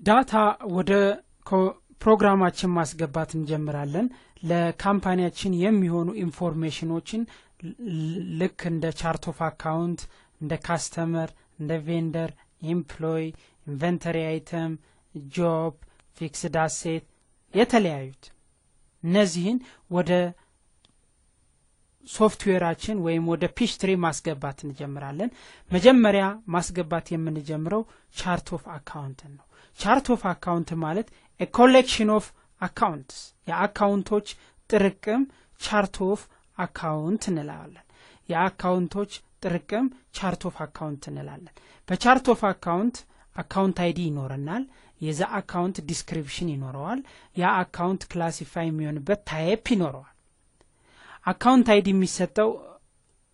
ዳታ ወደ ፕሮግራማችን ማስገባት እንጀምራለን ለካምፓኒያችን የሚሆኑ ኢንፎርሜሽኖችን ልክ እንደ ቻርት ኦፍ አካውንት እንደ ካስተመር እንደ ቬንደር ኤምፕሎይ ኢንቨንተሪ አይተም ጆብ ፊክስድ አሴት የተለያዩት እነዚህን ወደ ሶፍትዌራችን ወይም ወደ ፒሽትሪ ማስገባት እንጀምራለን መጀመሪያ ማስገባት የምንጀምረው ቻርት ኦፍ አካውንት ነው ቻርት ኦፍ አካውንት ማለት a collection of accounts የአካውንቶች ጥርቅም ቻርት ኦፍ አካውንት እንላለን የአካውንቶች ጥርቅም ቻርት ኦፍ አካውንት እንላለን በቻርት ኦፍ አካውንት አካውንት አይዲ ይኖርናል የዛ አካውንት ዲስክሪፕሽን ይኖረዋል ያ አካውንት ክላሲፋይ የሚሆንበት ታይፕ ይኖረዋል አካውንት አይዲ የሚሰጠው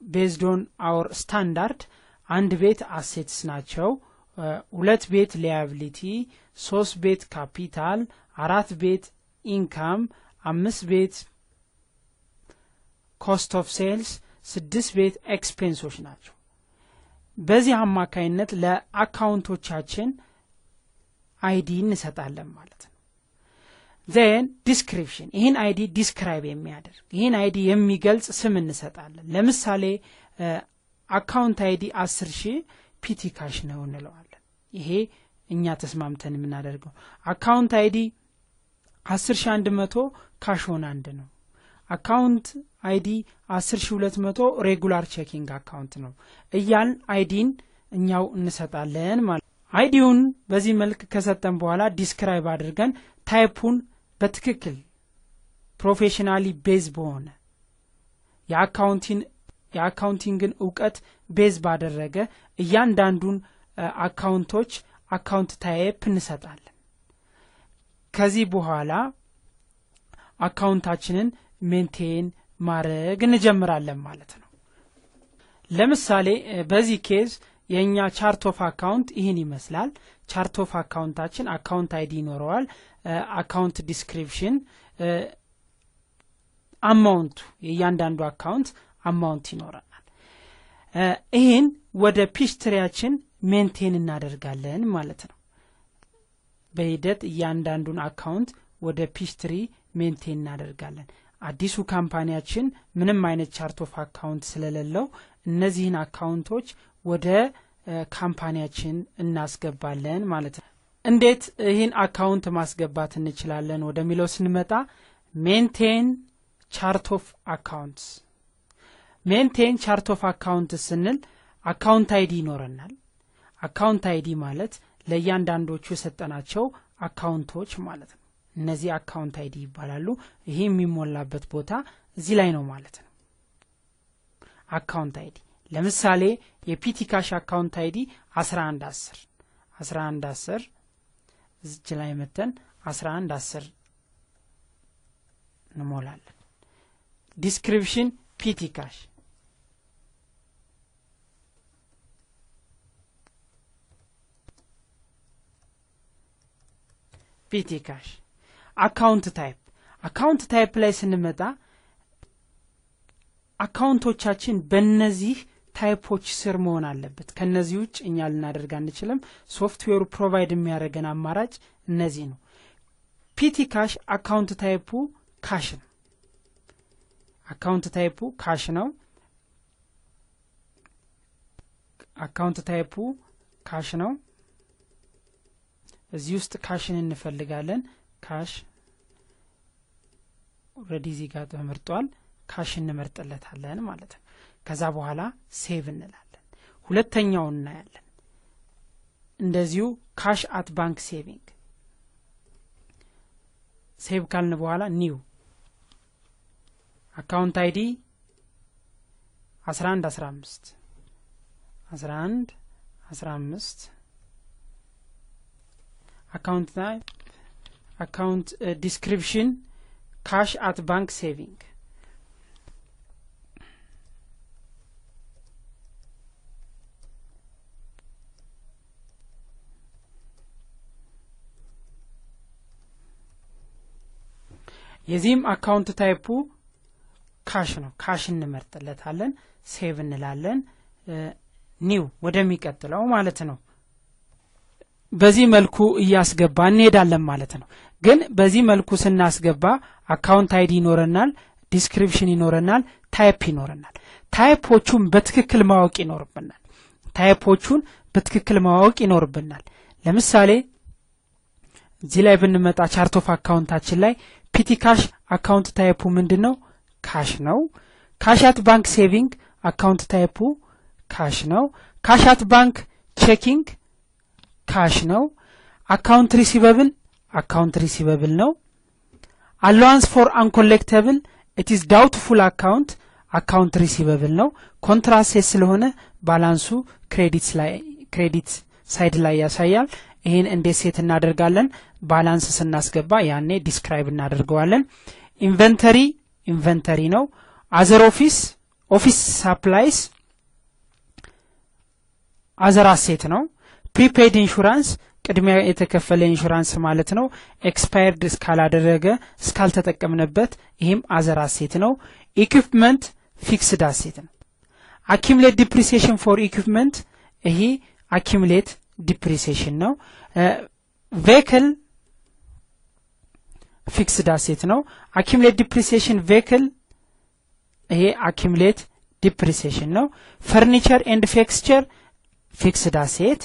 based on our standard አንድ ቤት assets ናቸው ሁለት ቤት liability ሶስት ቤት ካፒታል አራት ቤት ኢንካም አምስት ቤት ኮስት ኦፍ ሴልስ ስድስት ቤት ኤክስፔንሶች ናቸው በዚህ አማካይነት ለአካውንቶቻችን አይዲ እንሰጣለን ማለት ነው then description ይሄን አይዲ ዲስክራይብ የሚያደርግ ይሄን አይዲ የሚገልጽ ስም እንሰጣለን ለምሳሌ አካውንት አይዲ 10000 ፒቲ ካሽ ነው እንለዋለን ይሄ እኛ ተስማምተን የምናደርገው አካውንት አይዲ 10100 ካሽ ኦን አንድ ነው አካውንት አይዲ 10200 ሬጉላር ቼኪንግ አካውንት ነው እያል አይዲን እኛው እንሰጣለን ማለት አይዲውን በዚህ መልክ ከሰጠን በኋላ ዲስክራይብ አድርገን ታይፑን በትክክል ፕሮፌሽናሊ ቤዝ በሆነ የአካውንቲንግን ዕውቀት ቤዝ ባደረገ እያንዳንዱን አካውንቶች አካውንት ታይፕ እንሰጣለን ከዚህ በኋላ አካውንታችንን ሜንቴን ማድረግ እንጀምራለን ማለት ነው ለምሳሌ በዚህ ኬዝ የኛ ቻርት ኦፍ አካውንት ይሄን ይመስላል ቻርት ኦፍ አካውንታችን አካውንት አይዲ ይኖረዋል አካውንት ዲስክሪፕሽን አማውንቱ የእያንዳንዱ አካውንት አማውንት ይኖረናል ይሄን ወደ ፒሽትሪያችን ሜንቴን እናደርጋለን ማለት ነው በሂደት እያንዳንዱን አካውንት ወደ ፒሽትሪ ሜንቴን እናደርጋለን አዲሱ ካምፓኒያችን ምንም አይነት ቻርት ኦፍ አካውንት ስለሌለው እነዚህን አካውንቶች ወደ ካምፓኒያችን እናስገባለን ማለት ነው እንዴት ይሄን አካውንት ማስገባት እንችላለን ወደሚለው ስንመጣ ሜንቴን ቻርት ኦፍ አካውንትስ ሜንቴን ቻርት ኦፍ አካውንትስ ስንል አካውንት አይዲ ይኖረናል አካውንት አይዲ ማለት ለእያንዳንዶቹ የሰጠናቸው አካውንቶች ማለት ነው እነዚህ አካውንት አይዲ ይባላሉ ይሄ የሚሞላበት ቦታ እዚህ ላይ ነው ማለት ነው አካውንት አይዲ ለምሳሌ የፒቲ ካሽ አካውንት አይዲ 1110 እዚህ ላይ መተን 1110 እንሞላለን ዲስክሪፕሽን ፒቲ ካሽ ፒቲ ካሽ አካውንት ታይፕ ላይ ስንመጣ አካውንቶቻችን በእነዚህ ታይፖች ስር መሆን አለበት ከነዚህ ውጭ እኛ ልናደርግ አንችልም ሶፍትዌሩ ፕሮቫይድ የሚያደርገን አማራጭ እነዚህ ነው ፒቲ ካሽ አካውንት ታይፑ ካሽ ነው አካውንት ታይፑ ካሽ ነው አካውንት ታይፑ ካሽ ነው እዚህ ውስጥ ካሽን እንፈልጋለን ካሽ ኦሬዲ እዚህ ጋር ተመርጧል ካሽን እንመርጥለታለን ማለት ነው ከዛ በኋላ ሴቭ እንላለን ሁለተኛው እናያለን እንደዚሁ ካሽ አት ባንክ ሴቪንግ ሴቭ ካልን በኋላ ኒው አካውንት አይዲ 1115 አካውንት ዲስክሪፕሽን ካሽ አት ባንክ ሴቪንግ የዚህም አካውንት ታይፑ ካሽ ነው ካሽ እንመርጥለታለን ሴቭ እንላለን ኒው ወደሚቀጥለው ማለት ነው በዚህ መልኩ እያስገባ እንሄዳለን ማለት ነው ግን በዚህ መልኩ ስናስገባ አካውንት አይዲ ይኖረናል ዲስክሪፕሽን ይኖረናል ታይፕ ይኖረናል ታይፖቹን በትክክል ማወቅ ይኖርብናል ለምሳሌ እዚህ ላይ ብንመጣ ቻርት ኦፍ አካውንታችን ላይ ፒቲ ካሽ አካውንት ታይፑ ምንድነው ካሽ ነው ካሻት ባንክ ሴቪንግ አካውንት ታይፑ ካሽ ነው ካሻት ባንክ ቼኪንግ ካሽ ነው አካውንት ሪሲቨብል ነው አላዋንስ ፎር አንኮሌክተብል it is doubtful አካውንት ሪሲቨብል ነው ኮንትራሴት ስለሆነ ባላንሱ ክሬዲት ሳይድ ላይ ያሳያል ይሄን እንዴት ሴት እናደርጋለን ባላንስ ስናስገባ ያኔ ዲስክራይብ እናደርገዋለን ኢንቨንተሪ ነው አዘር ኦፊስ ሳፕላይስ አዘር አሴት ነው ፕሪፔድ ኢንሹራንስ ቅድሚያ የተከፈለ ኢንሹራንስ ማለት ነው ኤክስፓየርድ እስካልተጠቀምነበት ይሄም አዘር አሴት ነው ኢኩዊፕመንት ፊክስድ አሴት ነው አኪሙሌት ዲፕሪሲዬሽን ፎር ኢኩዊፕመንት ይሄ አኪሙሌት ዲፕሪሲዬሽን ነው ቬሂክል ፊክስድ አሴት ነው አኪሙሌት ዲፕሪሲዬሽን ቬሂክል ይሄ አኪሙሌት ዲፕሪሲዬሽን ነው ፈርኒቸር ኤንድ ፊክስቸር ፊክስድ አሴት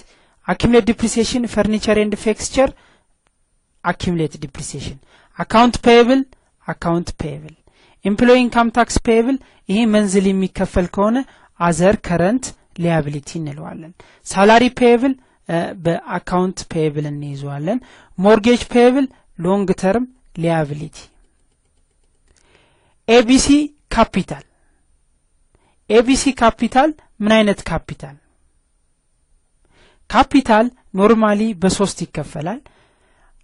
accumulate depreciation furniture and fixture accumulate depreciation account payable employee income tax payable ይሄ መንዝሊ የሚከፈል ከሆነ other current liability እንለዋለን salary payable በaccount payable እንይዘዋለን mortgage payable long term liability ABC capital ምን አይነት ካፒታል ኖርማሊ በሶስት ይከፈላል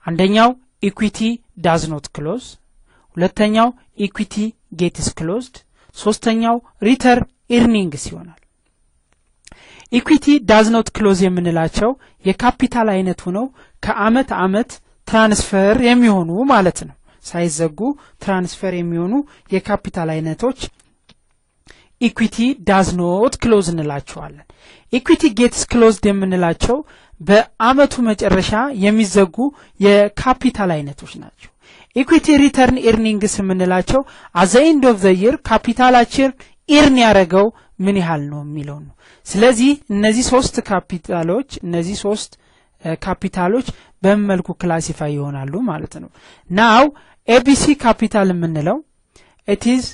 አንደኛው ኢኩዊቲ ዳዝ ኖት ክሎዝ ሁለተኛው ኢኩዊቲ ጌትስ ክሎዝድ ሶስተኛው ሪተርን ኢርኒንግስ ይሆናል ኢኩዊቲ ዳዝ ኖት ክሎዝ የምንላቸው የካፒታል አይነት ሆነው ከአመት አመት ትራንስፈር የሚሆኑ ማለት ነው ሳይዘጉ ትራንስፈር የሚሆኑ የካፒታል አይነቶች ኢኩዊቲ ዳዝ ኖት ክሎዝ እንላቸዋለን ኢኩዊቲ ጌትስ ክሎዝድ የምንላቸው በአመቱ መጨረሻ የሚዘጉ የካፒታል አይነቶች ናቸው ኢኩዊቲ ሪተርን ኢርኒንግስ የምንላቸው at the end of the year ካፒታላችን ኢርን ያረጋው ምን ያህል ነው የሚለው ነው ስለዚህ እነዚህ ሶስት ካፒታሎች በመልኩ ክላሲፋይ ይሆናሉ ማለት ነው now ABC ካፒታል የምንለው it is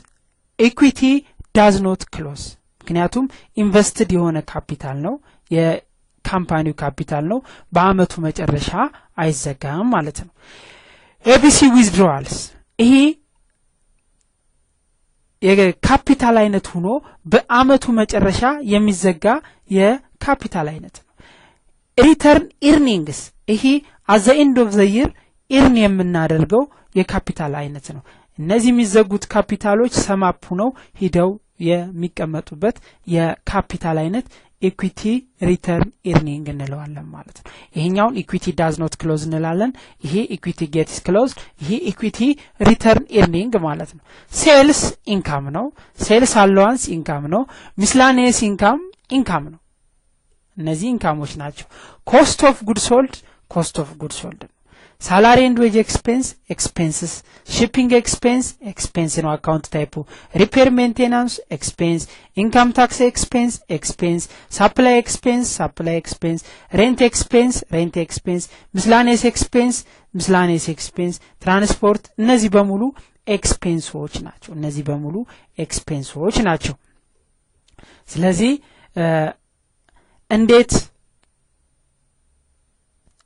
equity does not close ምክንያቱም ኢንቨስትድ የሆነ ካፒታል ነው የካምፓኒው ካፒታል ነው በአመቱ መጨረሻ አይዘጋም ማለት ነው ABC withdrawals ይሄ የካፒታል አይነት ሆኖ በአመቱ መጨረሻ የሚዘጋ የካፒታል አይነት ነው ሪተርን ኢርኒንግስ ይሄ at the end of the year ኢርን የምናደርገው የካፒታል አይነት ነው እነዚህ የሚዘጉት ካፒታሎች ሰማፕ ነው ሂደው የሚቀመጡበት የካፒታል አይነት ኢኩዊቲ ሪተርን ኢርኒንግ እንለዋለን ማለት ነው ይሄኛውን ኢኩዊቲ ዳዝ ኖት ክሎዝ እንላለን ይሄ ኢኩዊቲ ጌትስ ክሎዝድ ይሄ ኢኩዊቲ ሪተርን ኢርኒንግ ማለት ነው ሴልስ ኢንካም ነው ሴልስ አላዋንስ ኢንካም ነው ሚስላኔስ ኢንካም ነው እነዚህ ኢንካሞች ናቸው ኮስት ኦፍ ጉድ ሶልድ salary and wage expenses shipping expense ነው account type repair maintenance expense income tax expense supply expense rent expense miscellaneous expense transport እነዚህ በሙሉ ኤክስፔንሶች ናቸው ስለዚህ እንዴት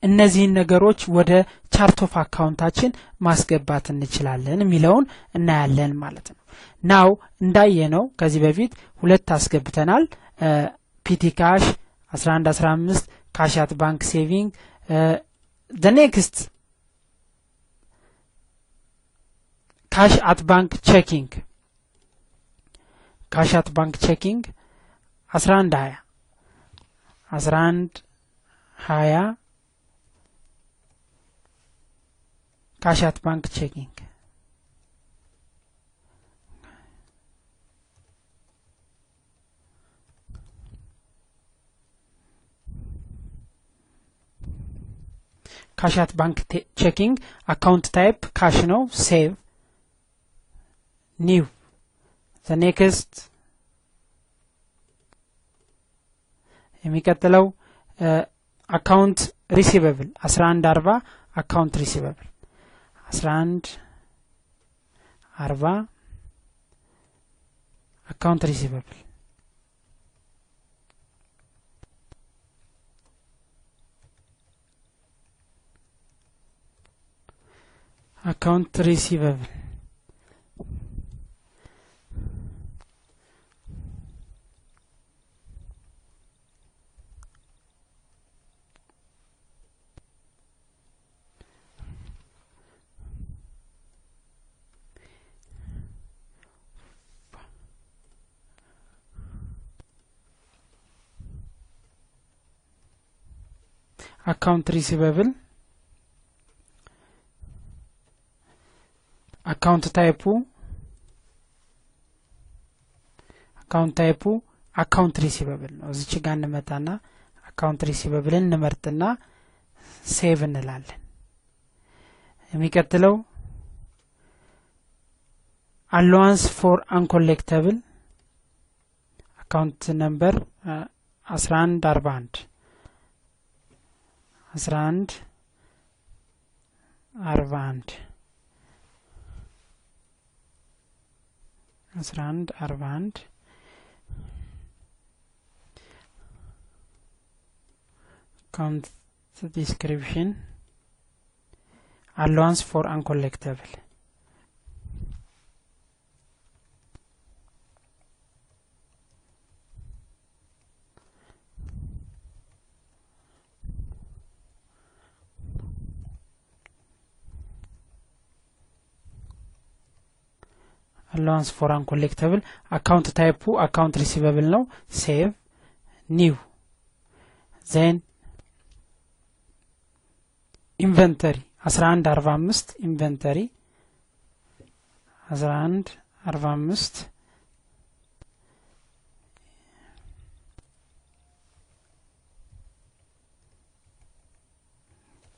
እነዚህን ነገሮች ወደ ቻርት ኦፍ አካውንታችን ማስገባት እንችላለን የሚለውን እናያለን ማለት ነው ናው እንዳየነው ከዚህ በፊት ሁለት አስገብተናል ፒቲ ካሽ 1115 ካሻት ባንክ ሴቪንግ the next cash at bank checking 1120 cash at bank checking cash at bank checking account type cash ነው save new the next የሚቀጥለው account receivable 1140 account receivable 1140 account receivable account receivable account receivable account type account receivable ነው እዚህ ጋር እንመጣና account receivable እንመርጥና save እንላለን የሚቀጥለው allowance for uncollectible account number 1141 1141 account description allowance for uncollectible allowance for uncollectible account type account receivable ነው save new then inventory 1145 inventory 1145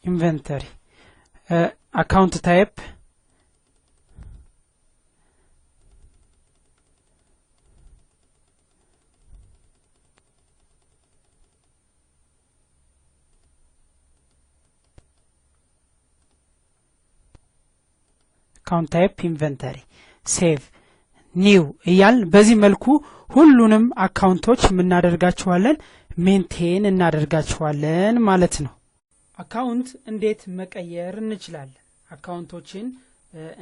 inventory account type account type inventory save new እያል በዚህ መልኩ ሁሉንም አካውንቶች ምናደርጋቸዋለን ሜንቴን እናደርጋቸዋለን ማለት ነው አካውንት እንዴት መቀየር እንችላለን አካውንቶችን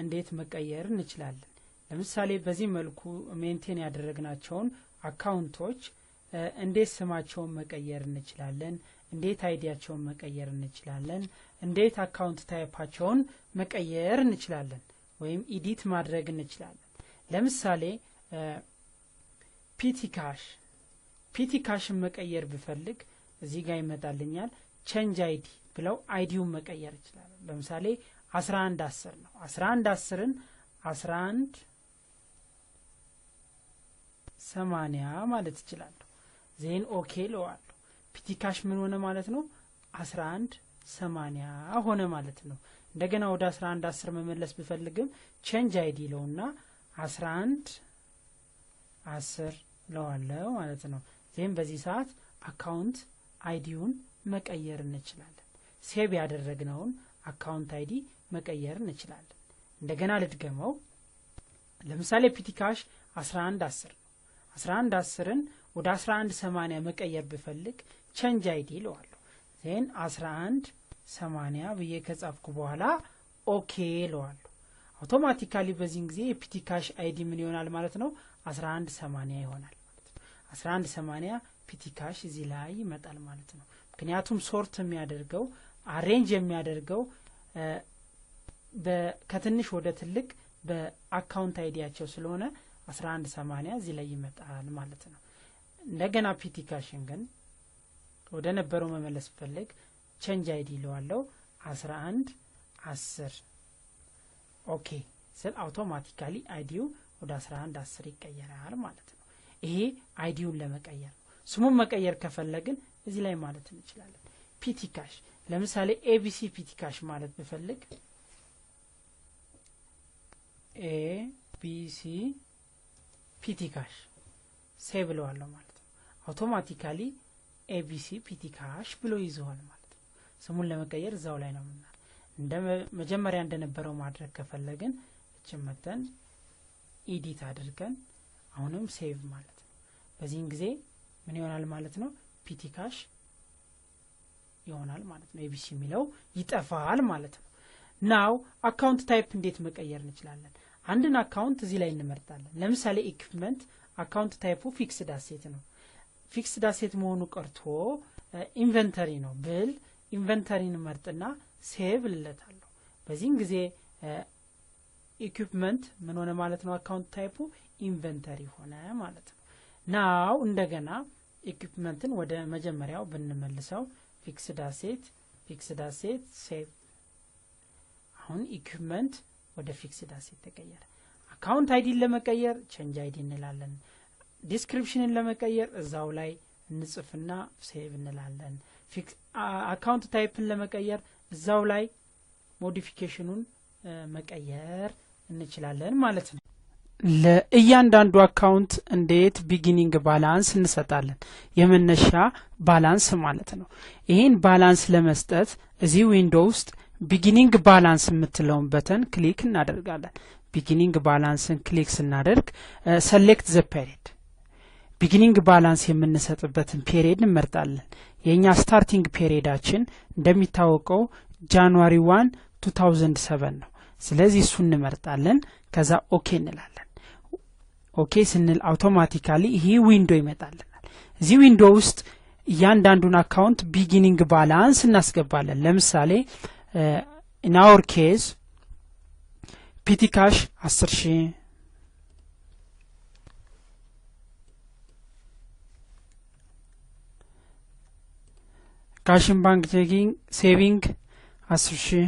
እንዴት መቀየር እንችላለን ለምሳሌ በዚህ መልኩ ሜንቴን ያደረግናቸውን አካውንቶች እንዴት ስማቸውን መቀየር እንችላለን እንዴት አይዲያቸውን መቀየር እንችላለን እንዴት አካውንት ታይፓቸውን መቀየር እንችላለን ወይም ኤዲት ማድረግ እንችላለን ለምሳሌ ፒቲ ካሽ መቀየር ብፈልግ እዚህ ጋር ይመጣልኛል change id ብለው አይዲውን መቀየር ይችላል ለምሳሌ 1110 ነው 1110ን 1180 ማለት ይችላል ዜን ኦኬ ለዋለሁ ፒቲ ካሽ ምን ሆነ ማለት ነው 1180 ሆነ ማለት ነው እንደገና ወደ 1110 መመለስ ብፈልግም change id ለውና 1110 ለዋለሁ ማለት ነው ዜን በዚህ ሰዓት አካውንት አይዲውን መቀየር እንችላለን ሴቭ ያደረግነውን አካውንት አይዲ መቀየር እንችላለን እንደገና ልድገመው ለምሳሌ ፒቲ ካሽ 1110 1110ን ወደ 1180 መቀየር ብፈልግ change id ለዋለሁ ዜን 1180 ብዬ ከጻፍኩ በኋላ ኦኬ ለዋለሁ አውቶማቲካሊ በዚህ ጊዜ የፒቲ ካሽ አይዲ ምን ይሆናል ማለት ነው 1180 ይሆናል ማለት ነው 1180 ፒቲ ካሽ እዚህ ላይ ይመጣል ማለት ነው ምክንያቱም ሶርት የሚያደርገው አሬንጅ የሚያደርገው ከትንሽ ወደ ትልቅ በአካውንት አይዲያቸው ስለሆነ 1180 እዚህ ላይ ይመጣል ማለት ነው እንደገና ፒቲ ካሽን ግን ወደ ነበረው መመለስ ፈልግ change id ለዋለው 1110 ኦኬ ስለ አውቶማቲካሊ አይዲው ወደ 1110 ይቀየራል ማለት ነው ይሄ አይዲውን ለመቀየር ስሙን መቀየር ከፈለግን እዚህ ላይ ማለት እንችላለን ፒቲ ካሽ ለምሳሌ ኤቢሲ ፒቲ ካሽ ማለት ብፈልግ ኤቢሲ ፒቲ ካሽ ሴቭ ብለዋለሁ ማለት ነው። አውቶማቲካሊ ኤቢሲ ፒቲ ካሽ ብሎ ይዘዋል ማለት ነው። ስሙን ለመቀየር እዛው ላይ ነው ምናል እንደ መጀመሪያ እንደነበረው ማድረግ ከፈለግን እችመተን ኤዲት አድርገን አሁንም ሴቭ ማለት ነው። በዚህን ጊዜ ምን ይሆናል ማለት ነው? ፒቲ ካሽ ይሆናል ማለት ነው። ኤቢሲ የሚለው ይጠፋል ማለት ነው። ናው አካውንት ታይፕ እንዴት መቀየር እንችላለን? አንድን አካውንት እዚህ ላይ እንመርጣለን። ለምሳሌ ኢኩዊፕመንት አካውንት ታይፑ ፊክስድ አሴት ነው። ፊክስድ አሴት መሆኑ ቀርቶ ኢንቨንተሪ ነው ብል ኢንቨንተሪን መርጥና ሴቭ ልለታለሁ። በዚህን ጊዜ ኢኩዊፕመንት ምን ሆነ ማለት ነው? አካውንት ታይፑ ኢንቨንተሪ ሆነ ማለት ነው። ናው እንደገና ኢኩዊፕመንትን ወደ መጀመሪያው ብንመልሰው ፊክስድ አሴት ሴቭ። አሁን ኢኩዊፕመንት ወደ ፊክስድ አሴት ተቀየረ። አካውንት አይዲን ለመቀየር ቼንጅ አይዲ እንላለን። ዲስክሪፕሽንን ለመቀየር እዛው ላይ እንጽፍና ሴቭ እንላለን። አካውንት ታይፕን ለመቀየር እዛው ላይ ሞዲፊኬሽኑን መቀየር እንችላለን ማለት ነው። ለእያንዳንዱ አካውንት እንዴት ቢጊኒንግ ባላንስ እንሰጣለን? የመነሻ ባላንስ ማለት ነው። ይሄን ባላንስ ለመስጠት እዚህ ዊንዶው ውስጥ ቢጊኒንግ ባላንስ የምትለውን በተን ክሊክ እናደርጋለን። ቢጊኒንግ ባላንስን ክሊክ ስናደርግ ሰሌክት ዘ ፔሪድ ቢጊኒንግ ባላንስ የምንሰጥበትን ፔሪድ እንመርጣለን። የኛ ስታርቲንግ ፔሪዳችን እንደሚታወቀው ጃንዋሪ 1 2007 ነው። ስለዚህ እሱ እንመርጣለን። ከዛ ኦኬ እንላለን። ኦኬ ስንል አውቶማቲካሊ ይሄ ዊንዶ ይመጣልናል። እዚህ ዊንዶ ውስጥ እያንዳንዱን አካውንት ቢጊኒንግ ባላንስ እናስገባለን። ለምሳሌ in our case ፒቲ ካሽ 10,000 ካሽን ባንክ ቼኪንግ ሴቪንግ 10,000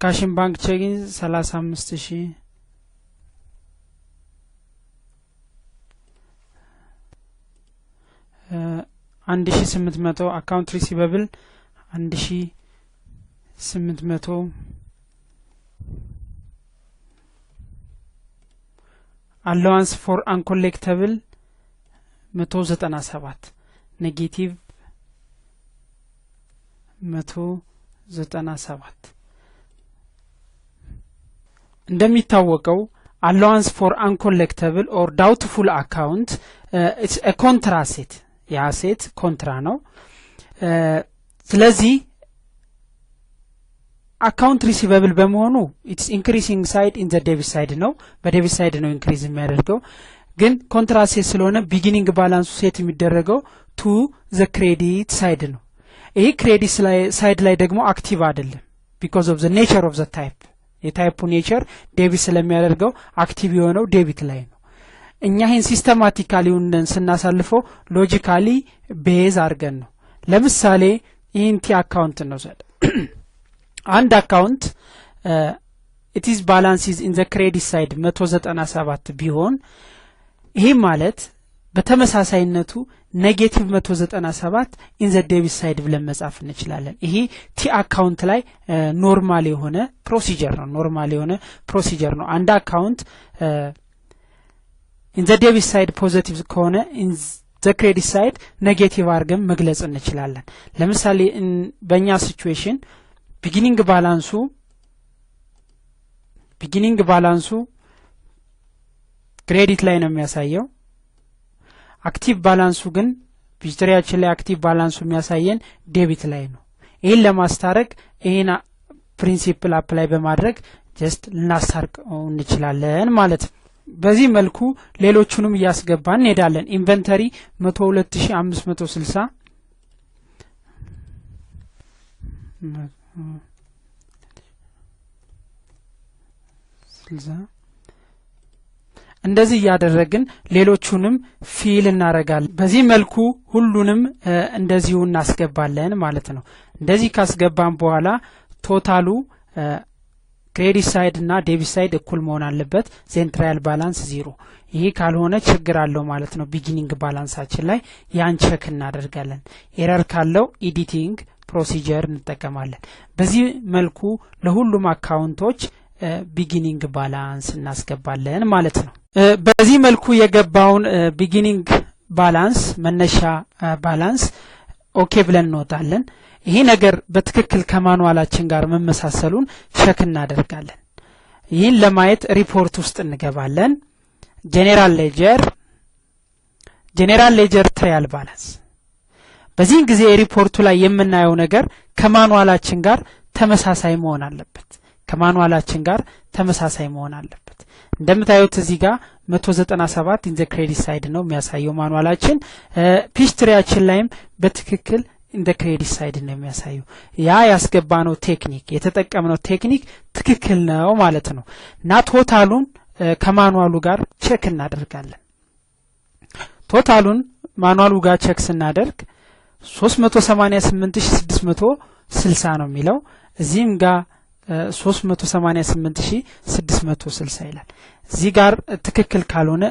ካሽን ባንክ ቼኪንግ 35,000 1800 አካውንት ሪሲቨብል 1800 አላዋንስ ፎር አንኮሌክተብል 197 ኔጌቲቭ 197 እንደሚታወቀው አላዋንስ ፎር አንኮሌክተብል ኦር ዳውትፉል አካውንት ኢትስ አ ኮንትራ አሴት የአሴት ኮንትራ ነው። ስለዚህ አካውንት ሪሲቨብል በመሆኑ ኢትስ ኢንክሪዚንግ ሳይድ ኢን ዘ ዴቢት ሳይድ ነው። በዴቢት ሳይድ ነው ኢንክሪዝ የሚያደርገው። ግን ኮንትራ አሴት ስለሆነ ቢጊኒንግ ባላንሱ ሴት የሚደረገው ቱ ዘ ክሬዲት ሳይድ ነው። ይሄ ክሬዲት ሳይድ ላይ ደግሞ አክቲቭ አይደለም ቢኮዝ ኦፍ ዘ ኔቸር ኦፍ ዘ ታይፕ የታይፑ ኔቸር ዴቢት ስለሚያደርገው አክቲቭ የሆነው ዴቢት ላይ ነው። እኛ ይሄን ሲስተማቲካሊ ስናሳልፈው ሎጂካሊ ቤዝ አድርገን ነው። ለምሳሌ ይሄን ቲ አካውንት ነው ሰደ አንድ አካውንት it is balances in the credit side 197 ቢሆን ይሄ ማለት በተመሳሳይነቱ ኔጌቲቭ 197 in the debit side ብለን መጻፍ እንችላለን። ይሄ ቲ አካውንት ላይ ኖርማል የሆነ ፕሮሲጀር ነው። አንድ አካውንት in the debit side positive ከሆነ in the credit side negative አድርገን መግለጽ እንችላለን። ለምሳሌ በእኛ ሲቹዌሽን ቢጊኒንግ ባላንሱ ክሬዲት ላይ ነው የሚያሳየው። አክቲቭ ባላንሱ ግን ሂስትሪያችን ላይ አክቲቭ ባላንሱ የሚያሳየን ዴቢት ላይ ነው። ይሄን ለማስታረቅ ይሄን ፕሪንሲፕል አፕላይ በማድረግ ጀስት ልናስታርቀው እንችላለን ማለት ነው። በዚህ መልኩ ሌሎቹንም ያስገባን እንሄዳለን። ኢንቨንተሪ 102560 እንደዚህ ያደረግን ሌሎቹንም ፊል እናረጋለን። በዚህ መልኩ ሁሉንም እንደዚሁ እናስገባለን ማለት ነው። እንደዚህ ካስገባን በኋላ ቶታሉ ክሬዲት ሳይድ እና ዴቢት ሳይድ እኩል መሆን አለበት ዜን ትራያል ባላንስ 0 ይሄ ካልሆነ ችግር አለው ማለት ነው ቢጊኒንግ ባላንሳችን ላይ ያን ቼክ እናደርጋለን ኤረር ካለው ኤዲቲንግ ፕሮሲጀር እንጠቀማለን በዚህ መልኩ ለሁሉም አካውንቶች ቢጊኒንግ ባላንስ እናስገባለን ማለት ነው በዚህ መልኩ የገባውን ቢጊኒንግ ባላንስ መነሻ ባላንስ ኦኬ ብለን እንወጣለን ይሄ ነገር በትክክል ከማኑዋላችን ጋር መመሳሰሉን ቼክ እናደርጋለን ይህን ለማየት ሪፖርት ውስጥ እንገባለን ጄኔራል ሌጀር ትራያል ባላንስ በዚህ ጊዜ ሪፖርቱ ላይ የምናየው ነገር ከማኑዋላችን ጋር ተመሳሳይ መሆን አለበት እንደምታዩት እዚህ ጋር 197 ኢን ዘ ክሬዲት ሳይድ ነው የሚያሳየው ማኑዋላችን ፒስትሪያችን ላይም በትክክል እንደ ክሬዲት ሳይድ ነው የሚያሳየው ያ ያስገባነው ቴክኒክ የተጠቀምነው ቴክኒክ ትክክል ነው ማለት ነው እና ቶታሉን ከማኑዋሉ ጋር ቼክ እናደርጋለን ቶታሉን ማኑዋሉ ጋር ቼክ ስናደርግ 388660 ነው የሚለው እዚህም ጋር 388660 ይላል እዚህ ጋር ትክክል ካልሆነ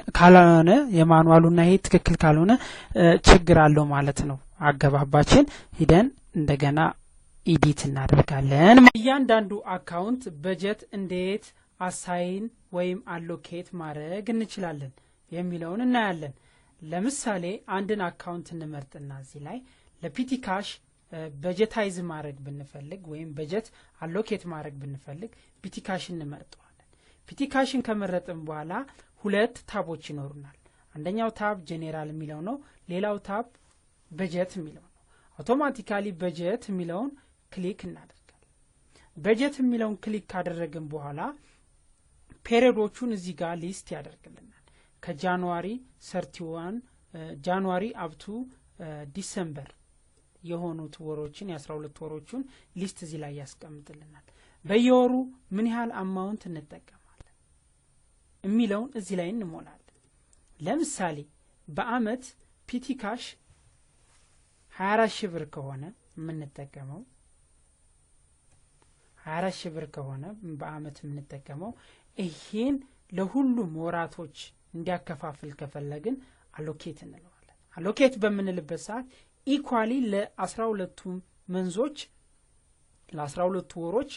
የማኑዋሉና ይሄ ትክክል ካልሆነ ችግር አለው ማለት ነው አገባባችን ሂደን እንደገና ኤዲት እናደርጋለን እያንዳንዱ አካውንት በጀት እንዴት አሳይን ወይም አሎኬት ማድረግ እንችላለን የሚለውን እናያለን ለምሳሌ አንድን አካውንት እንመርጥና እዚህ ላይ ለፒቲ ካሽ በጀታይዝ ማድረግ ብንፈልግ ወይም በጀት አሎኬት ማድረግ ብንፈልግ ፒቲ ካሽ እንመርጠዋለን ፒቲ ካሽን ከመረጥን በኋላ ሁለት ታቦች ይኖሩናል አንደኛው ታብ ጄኔራል የሚለው ነው ሌላው ታብ በጀት የሚለው ነው አውቶማቲካሊ በጀት የሚለውን ክሊክ እናደርጋለን በጀት የሚለውን ክሊክ ካደረግን በኋላ ፔሪዮዶቹን እዚህ ጋር ሊስት ያደርግልናል ከጃንዋሪ 31 ጃንዋሪ አፕቱ ዲሴምበር የሆኑት ወሮችን የ12 ወሮችን ሊስት እዚህ ላይ ያስቀምጥልናል በየወሩ ምን ያህል አማውንት እንጠቀማለን የሚለውን እዚህ ላይ እንሞላለን ለምሳሌ በአመት ፒቲ ካሽ 24 ብር ከሆነ የምንጠቀመው 24 ብር ከሆነ በአመት የምንጠቀመው ይሄን ለሁሉም ወራቶች እንዲያከፋፍል ከፈለግን አሎኬት እንለዋለን አሎኬት በምንልበት ሰዓት ኢኳሊ ለ12 መንዞች ለ12 ወሮች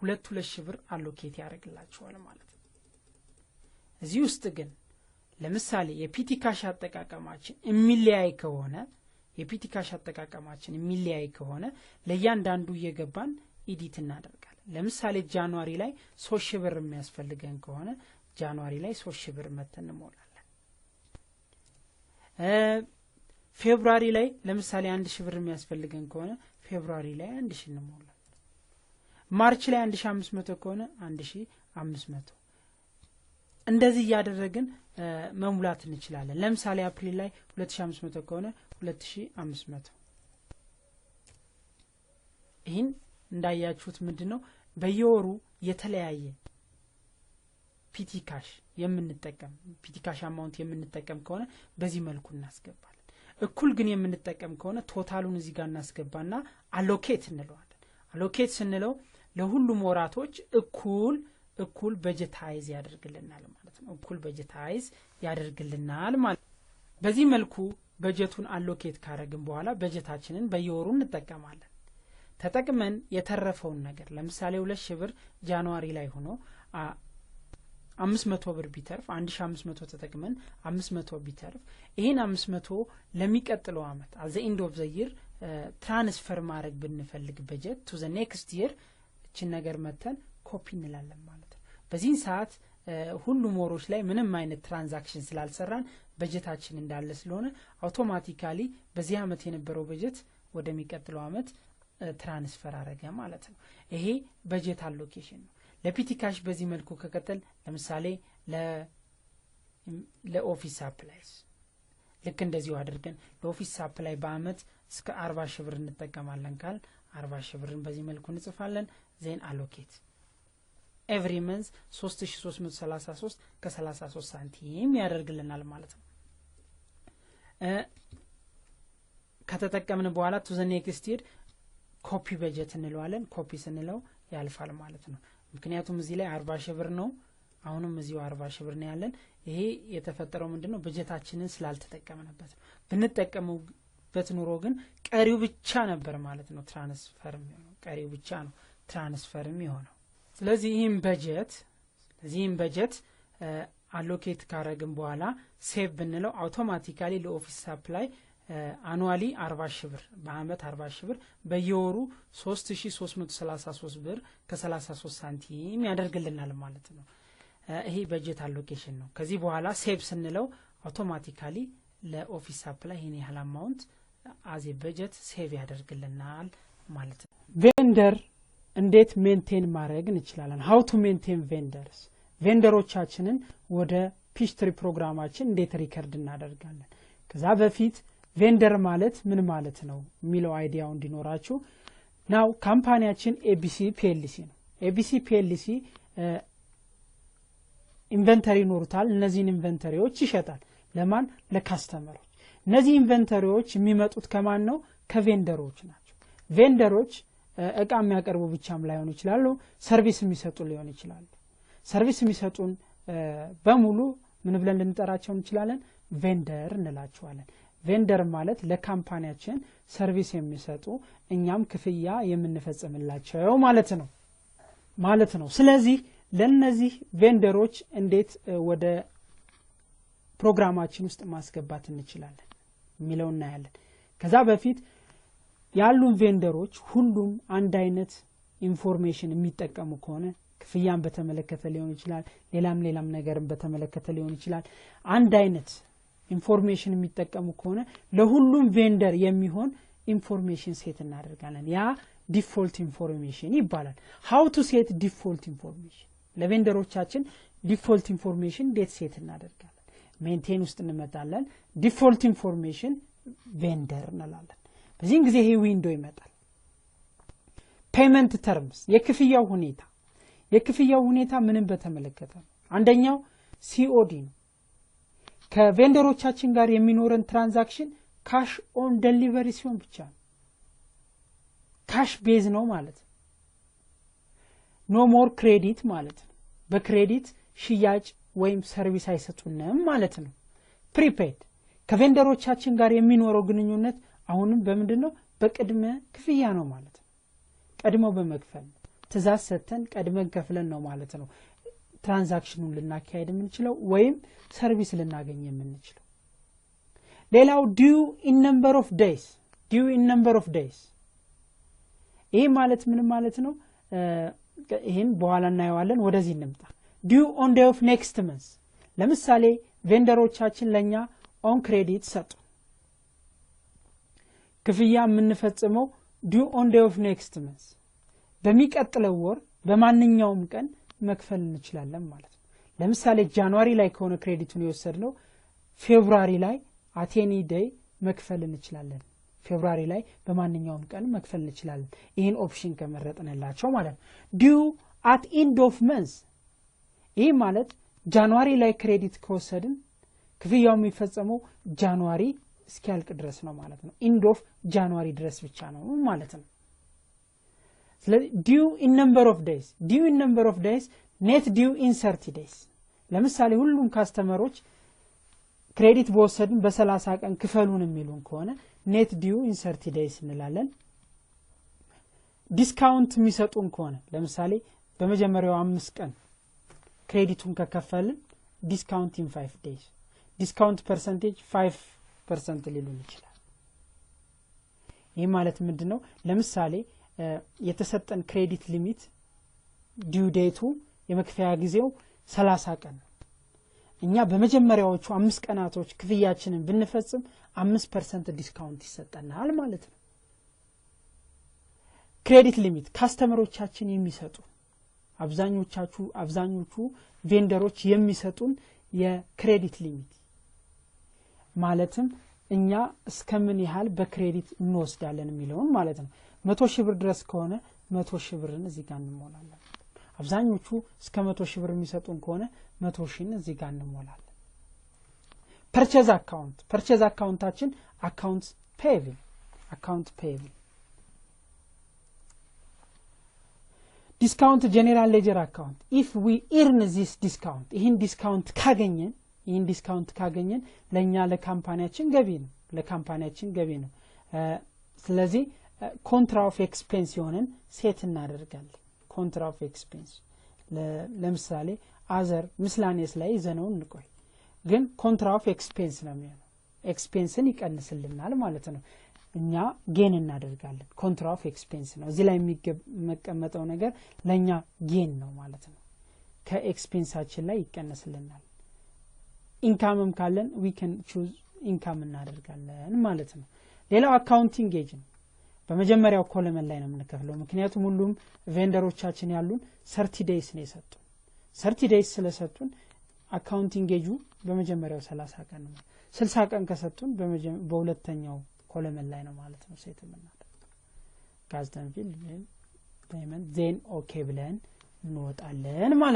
2 ብር አሎኬት ያደርግላቸዋል ማለት ነው እዚህ ውስጥ ግን ለምሳሌ የፒቲ ካሽ አጠቃቀማችን የሚለያይ ከሆነ ለእያንዳንዱ እየገባን ኤዲት እናደርጋለን ለምሳሌ ጃንዋሪ ላይ 3 ብር የሚያስፈልገን ከሆነ ጃንዋሪ ላይ 3 ብር መተን እንሞላለን ፌብሩዋሪ ላይ ለምሳሌ 1000 ብር የሚያስፈልገን ከሆነ ፌብሩዋሪ ላይ 1000 እንሞላለን ማርች ላይ 1500 ከሆነ 1500 እንደዚህ ያደረግን መሙላት እንችላለን ለምሳሌ አፕሪል ላይ 2500 ከሆነ 2500 ይሄን እንዳያችሁት ምንድነው በየወሩ የተለያየ ፒቲ ካሽ አማውንት የምንጠቀም ከሆነ በዚህ መልኩ እናስገባለን እኩል ግን የምንጠቀም ከሆነ ቶታሉን እዚህ ጋር እናስገባና አሎኬት እንለዋለን አሎኬት ስንለው ለሁሉም ወራቶች እኩል በጀታይዝ ያደርግልናል ማለት ነው እኩል በጀታይዝ ያደርግልናል ማለት በዚህ መልኩ በጀቱን አሎኬት ካረግን በኋላ በጀታችንን በየወሩ እንጠቀማለን ተጠቅመን የተረፈውን ነገር ለምሳሌ 2 ብር ጃንዋሪ ላይ ሆኖ 500 ብር ቢተርፍ 1500 ተጠቅመን 500 ቢተርፍ ይሄን 500 ለሚቀጥለው አመት at the end of the year ትራንስፈር ማድረግ ብንፈልግ በጀት to the next year እቺን ነገር መተን ኮፒ እንላለን ማለት ነው በዚህ ሰዓት ሁሉም ወሮች ላይ ምንም አይነት ትራንዛክሽን ስላልሰራን በጀታችን እንዳለ ስለሆነ አውቶማቲካሊ በዚህ አመት የነበረው በጀት ወደሚቀጥለው አመት ትራንስፈር አረገ ማለት ነው ይሄ በጀት አሎኬሽን ነው ለፒቲ ካሽ በዚህ መልኩ ከቀጠል ለምሳሌ ለኦፊስ ሳፕላይስ ልክ እንደዚሁ አድርገን ለኦፊስ ሳፕላይ በአመት እስከ 40 ሺህ ብር እንጠቀማለን ካል 40 ሺህ ብርን በዚህ መልኩ እንጽፋለን ዜን አሎኬት ኤቭሪ መንዝ 3333 ከ33 ሳንቲም ያደርግልናል ማለት ነው ከተጠቀምን በኋላ to the next year ኮፒ በጀት እንለዋለን ኮፒ ስንለው ያልፋል ማለት ነው ምክንያቱም እዚህ ላይ 40 ሺህ ብር ነው አሁንም እዚሁ 40 ሺህ ብር ነው ያለን ይሄ የተፈጠረው ምንድነው በጀታችንን ስላልተጠቀምንበት ብንጠቀመው በትኑሮ ግን ቀሪው ብቻ ነበር ማለት ነው ትራንስፈር የሚሆነው ቀሪው ብቻ ነው ትራንስፈር የሚሆነው ስለዚህ ይህን በጀት አሎኬት ካረግን በኋላ ሴቭ ብንለው አውቶማቲካሊ ለኦፊስ ሰፕላይ አኑዋሊ 40 ሺህ ብር በአመት 40 ሺህ ብር በየወሩ 3333 ብር ከ33 ሳንቲም ያደርግልናል ማለት ነው ይሄ በጀት አሎኬሽን ነው ከዚህ በኋላ ሴቭ ስንለው አውቶማቲካሊ ለኦፊስ ሰፕላይ ይሄን ያህል አማውንት አዜ በጀት ሴቭ ያደርግልናል ማለት ነው ቬንደር እንዴት ሜንቴን ማድረግ እንችላለን how to maintain vendors ቬንደሮቻችንን ወደ ፒችትሪ ፕሮግራማችን እንዴት ሪከርድ እናደርጋለን ከዛ በፊት ቬንደር ማለት ምን ማለት ነው ሚለው አይዲያው እንዲኖራችሁ ናው ካምፓኒያችን ABC PLC ነው ABC PLC ኢንቨንተሪ ኖርታል እነዚህን ኢንቨንተሪዎች ይሸጣል ለማን ለካስተመሮች እነዚህ ኢንቨንተሪዎች የሚመጡት ከማን ነው ከቬንደሮች ናቸው ቬንደሮች እቃ የሚያቀርቡ ብቻም ላይሆን ይችላሉ ሰርቪስ የሚሰጡ ሊሆን ይችላሉ ሰርቪስ የሚሰጡን በሙሉ ምን ብለን ልንጠራቸው እንችላለን ቬንደር እንላቸዋለን ቬንደር ማለት ለካምፓኒያችን ሰርቪስ የሚሰጡ እኛም ክፍያ የምንፈጽምላቸው ማለት ነው ስለዚህ ለነዚህ ቬንደሮች እንዴት ወደ ፕሮግራማችን ውስጥ ማስገባት እንችላለን ሚለው እናያለን ከዛ በፊት ያሉን ቬንደሮች ሁሉም አንድ አይነት ኢንፎርሜሽን የሚጠቀሙ ከሆነ ክፍያን በተመለከተ ሊሆን ይችላል ሌላም ነገርን በተመለከተ ሊሆን ይችላል አንድ አይነት ኢንፎርሜሽን የሚጠቀሙ ከሆነ ለሁሉም ቬንደር የሚሆን ኢንፎርሜሽን ሴት እናደርጋለን ያ ዲፎልት ኢንፎርሜሽን ይባላል how to set default information ለቬንደሮቻችን ዲፎልት ኢንፎርሜሽን ዴት ሴት እናደርጋለን ሜንቴን ውስጥ እንመጣለን ዲፎልት ኢንፎርሜሽን ቬንደር እንላለን በዚህ ጊዜ ይሄ ዊንዶው ይመጣል ፔመንት ተርምስ የክፍያው ሁኔታ ምንም በተመለከተ አንደኛው COD ነው ከቬንደሮቻችን ጋር የሚኖረን ትራንዛክሽን ካሽ ኦን ዴሊቨሪ ሲሆን ብቻ ካሽ ቤዝ ነው ማለት ኖ ሞር ክሬዲት ማለት ነው በክሬዲት ሽያጭ ወይም ሰርቪስ አይሰጡንም ማለት ነው ፕሪፔድ ከቬንደሮቻችን ጋር የሚኖረው ግንኙነት አሁንም በመንደነው በቅድመ ክፍያ ነው ማለት ነው ቀድሞ በመክፈል ትዛዝ ሰተን ቀድመን ከፍለን ነው ማለት ነው ትራንዛክሽኑን ልናካሄድ የምንችለው ወይም ሰርቪስ ልናገኝ የምንችለው ሌላው due in number of days ይሄ ማለት ምን ማለት ነው ይሄን በኋላ እናየዋለን ወደዚህ እንምጣ due on day of next month ለምሳሌ ቬንደሮቻችን ለኛ on credit ሰጡ ክፍያ የምንፈጽመው due on day of next month በሚቀጥለው ወር በማንኛውም ቀን መክፈል እንችላለን ማለት ነው ለምሳሌ ጃንዋሪ ላይ ከሆነ ክሬዲቱን የወሰድነው ፌብሩዋሪ ላይ at any day መክፈል እንችላለን ፌብሩዋሪ ላይ በማንኛውም ቀን መክፈል እንችላለን ይሄን ኦፕሽን ከመረጥንላቸው ማለት ነው due at end of month ይሄ ማለት ጃንዋሪ ላይ ክሬዲት ከወሰድን ክፍያው የሚፈጸመው ጃንዋሪ እስኪያልቅ ድረስ ነው ማለት ነው end of ጃንዋሪ ድረስ ብቻ ነው ማለት ነው ስለዚህ due in number of days net due in 30 days ለምሳሌ ሁሉም ካስተመሮች ክሬዲት በወሰድን በ30 ቀን ክፈሉን የሚሉን ከሆነ net due in 30 days እንላለን ዲስካውንት የሚሰጡን ከሆነ ለምሳሌ በመጀመሪያው 5 ቀን ክሬዲቱን ከከፈልን ዲስካውንት in 5 days ዲስካውንት ፐርሰንቴጅ 5% ሊሉን ይችላል ይሄ ማለት ምንድነው ለምሳሌ የተሰጠን ክሬዲት ሊሚት ዲው ዴቱ የመክፈያ ጊዜው 30 ቀን እኛ በመጀመሪያዎቹ 5 ቀናቶች ክፍያችንን ብንፈጽም 5% ዲስካውንት ይሰጠናል ማለት ነው ክሬዲት ሊሚት ካስተመሮቻችን የሚሰጡ አብዛኞቹ ቬንደሮች የሚሰጡን የክሬዲት ሊሚት ማለትም እኛ እስከምን ያህል በክሬዲት እንወስዳለን የሚለውን ማለት ነው 100 ሺህ ብር ድረስ ከሆነ 100 ሺህ ብርን እዚህ ጋር እንሞላለን አብዛኞቹ እስከ 100 ሺህ ብር የሚሰጡን ከሆነ 100 ሺህን እዚህ ጋር እንሞላለን ፐርቼዝ አካውንታችን አካውንት ፔየብል ዲስካውንት ጀነራል ሌጀር አካውንት if we earn this discount ይህን ዲስካውንት ካገኘን ለኛ ለካምፓኒያችን ገቢ ነው ስለዚህ ኮንትራ ኦፍ ኤክስፔንስ የሆነን ሴት እናደርጋለን ኮንትራ ኦፍ ኤክስፔንስ ለምሳሌ አዘር ምስላኔስ ላይ ይዘነው እንቆይ ግን ኮንትራ ኦፍ ኤክስፔንስ ነው የሚሆነው ኤክስፔንስን ይቀንስልናል ማለት ነው እኛ ጌን እናደርጋለን ኮንትራ ኦፍ ኤክስፔንስ ነው እዚህ ላይ የሚቀመጠው ነገር ለኛ ጌን ነው ማለት ነው ከኤክስፔንሳችን ላይ ይቀንስልናል ኢንካምም ካለን we can choose ኢንካም እናደርጋለን ማለት ነው ሌላው አካውንቲንግ ኤጅ ነው በመጀመሪያው ኮለመን ላይ ነው የምንከፍለው ምክንያቱም ሁሉም ቬንደሮቻችን ያሉን 30 days ነው የሰጡን 30 days ስለሰጡን አካውንቲንግ ኤጁ በመጀመሪያው 30 ቀን ነው 60 ቀን ከሰጡን በሁለተኛው ኮለመን ላይ ነው ማለት ነው ሴት የምናደርገው ካስተን ፊልድ ፔመንት ዜን ኦኬ ብለን እንወጣለን ማለት